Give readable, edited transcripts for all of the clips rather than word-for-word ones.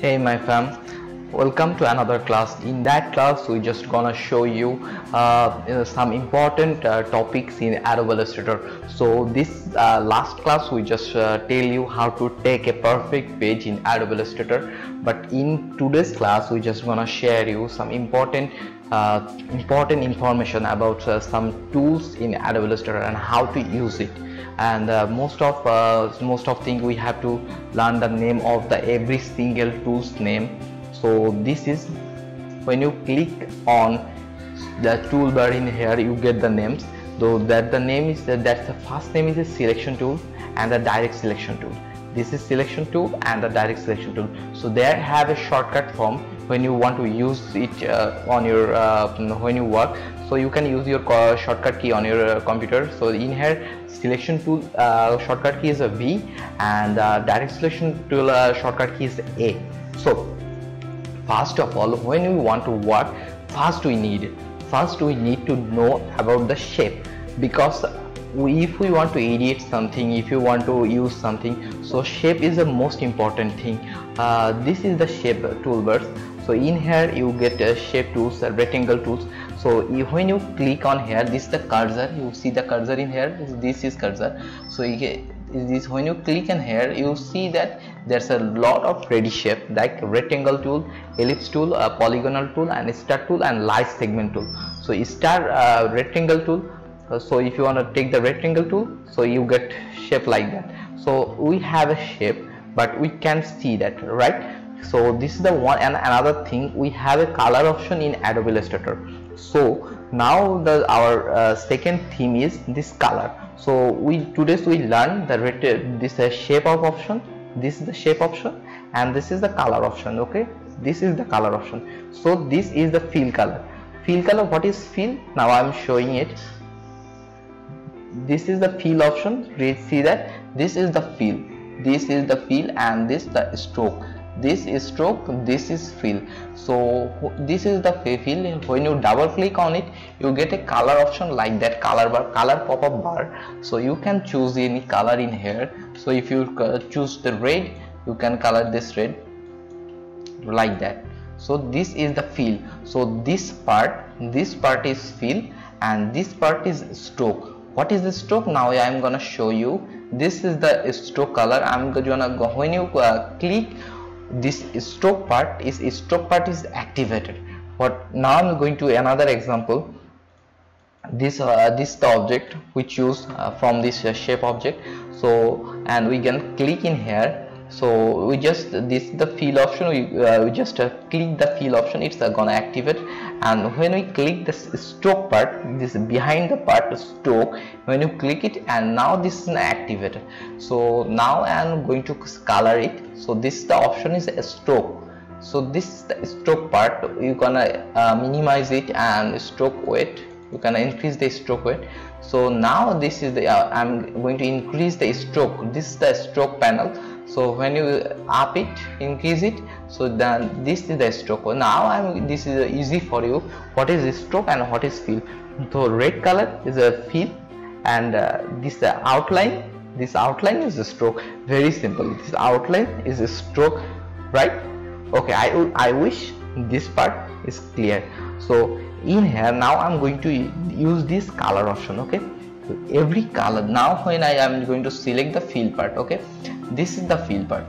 Hey my fam, welcome to another class. In that class we just gonna show you some important topics in Adobe Illustrator. So this last class we just tell you how to take a perfect page in Adobe Illustrator, but in today's class we just gonna share you some important information about some tools in Adobe Illustrator and how to use it. And most of thing we have to learn the name of the every single tool's name. So this is when you click on the toolbar in here, you get the names. Though that the name is that's the first name is a selection tool and the direct selection tool. This is selection tool and the direct selection tool. So there have a shortcut form when you want to use it on your when you work. So you can use your shortcut key on your computer. So in here selection tool shortcut key is a V and direct selection tool shortcut key is A. So first of all, when we want to work, first we need to know about the shape, because if we want to edit something, if you want to use something, so shape is the most important thing. This is the shape toolbars. So in here you get shape tools, rectangle tools. So when you click on here, this is the cursor. You see the cursor in here. This is cursor. So this when you click in here, you see that there's a lot of ready shape like rectangle tool, ellipse tool, polygonal tool, and star tool, and light segment tool. So star rectangle tool. So if you want to take the rectangle tool, so you get shape like that. So we have a shape, but we can't see that, right? So this is the one. And another thing, we have a color option in Adobe Illustrator. So now our second theme is this color. So today we learn this shape of option. This is the shape option and this is the color option. Okay, this is the color option. So this is the fill color. Fill color, what is fill? Now I am showing it. This is the fill option. See that this is the fill, this is the fill, and this the stroke. This is stroke, this is fill. So this is the fill. When you double click on it, you get a color option like that, color bar, color pop-up bar. So you can choose any color in here. So if you choose the red, you can color this red like that. So this is the fill. So this part is fill and this part is stroke. What is the stroke? Now I am gonna show you. This is the stroke color. I'm gonna go, when you click this stroke part is activated. But now I'm going to another example. This the object we choose from this shape object. So and we can click in here. So we just this the fill option. We just click the fill option. It's gonna activate. And when we click this stroke part, this behind the part stroke, when you click it, and now this is activated. So now I am going to color it. So this the option is a stroke. So this is the stroke part. You gonna minimize it and stroke weight. You can increase the stroke weight. So now this is the I'm going to increase the stroke. This is the stroke panel. So when you up it, increase it, so then this is the stroke. Now this is easy for you. What is this stroke and what is fill? So red color is a fill, and this outline. This outline is a stroke. Very simple. This outline is a stroke, right? Okay. I wish this part is clear. So in here now I'm going to use this color option. Okay. So every color. Now when I am going to select the fill part. Okay. This is the fill part.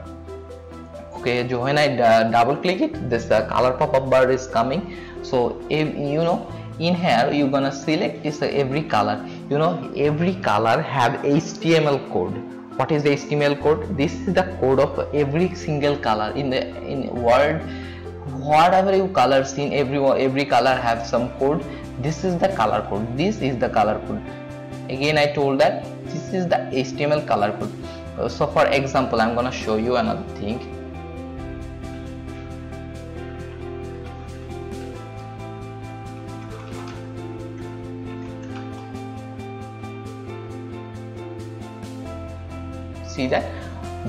Okay, so when I double click it, this color pop-up bar is coming. So if you know, in here you're gonna select this every color. You know, every color have HTML code. What is the HTML code? This is the code of every single color in Word. Whatever you colors in, every color have some code. This is the color code. This is the color code. Again I told that this is the HTML color code. So for example, I'm gonna show you another thing. See that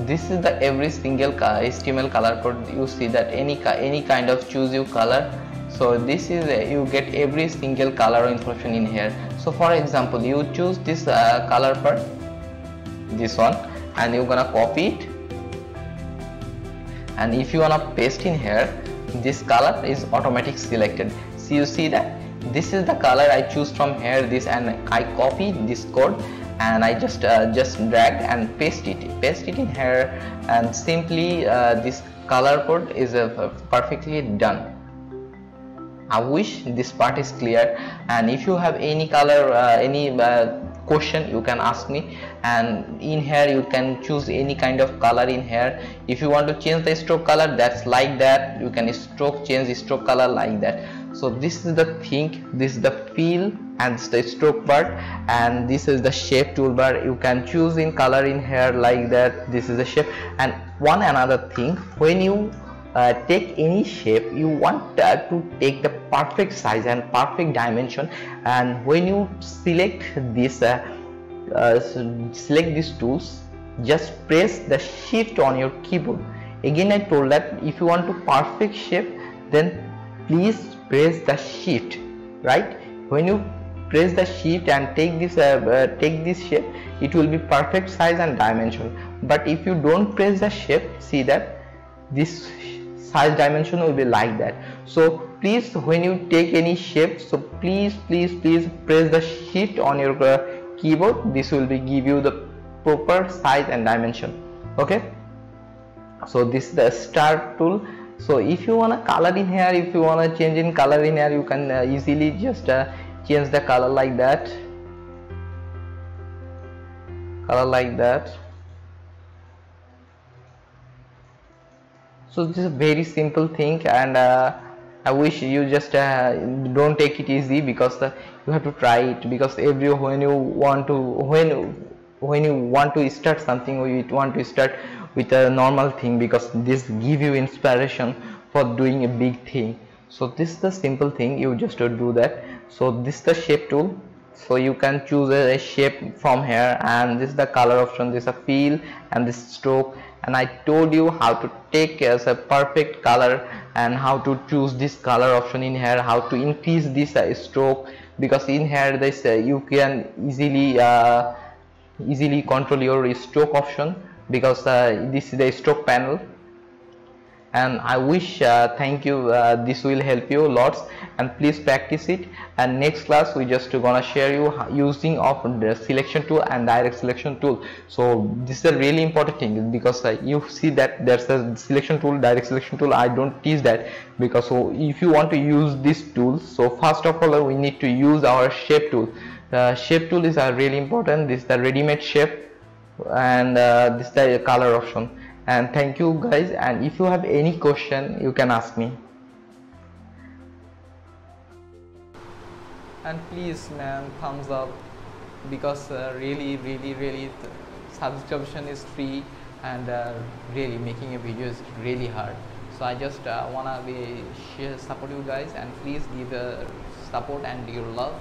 this is the every single HTML color code. You see that any kind of choose your color. So this is you get every single color information in here. So for example, you choose this color part, this one, and you're gonna copy it and if you wanna paste in here, this color is automatic selected. So you see that this is the color I choose from here, this, and I copy this code and I just drag and paste it in here, and simply this color code is perfectly done. I wish this part is clear, and if you have any color question, you can ask me, and in here you can choose any kind of color in here. If you want to change the stroke color, that's like that, you can change the stroke color like that. So this is the thing, this is the fill, and this is the stroke part, and this is the shape toolbar. You can choose in color in here like that. This is the shape. And one another thing, when you take any shape, you want to take the perfect size and perfect dimension, and when you select this select these tools, just press the shift on your keyboard. Again I told that if you want to perfect shape, then please press the shift, right? When you press the shift and take this shape, it will be perfect size and dimension. But if you don't press the shape, see that this size dimension will be like that. So please, when you take any shape, so please press the shift on your keyboard. This will be give you the proper size and dimension. Okay, so this is the start tool. So if you want to color in here, if you want to change in color in here, you can easily just change the color like that, So this is a very simple thing, and I wish you just don't take it easy, because you have to try it, because when you want to start something, or you want to start with a normal thing, because this give you inspiration for doing a big thing. So this is the simple thing, you just do that. So this is the shape tool, so you can choose a shape from here, and this is the color option, this is a fill, and this stroke. And I told you how to take as a perfect color, and how to choose this color option in here, how to increase this stroke, because in here this you can easily control your stroke option, because this is the stroke panel. And I wish thank you, this will help you lots, and please practice it. And next class we just gonna share you using of the selection tool and direct selection tool. So this is a really important thing, because you see that there's a selection tool, direct selection tool. I don't teach that, because so if you want to use this tool, so first of all we need to use our shape tool. The shape tool is really important. This is the ready-made shape, and this is the color option. And thank you guys, and if you have any question, you can ask me. And please man, thumbs up, because really subscription is free, and really making a video is really hard. So I just wanna support you guys, and please give support and your love.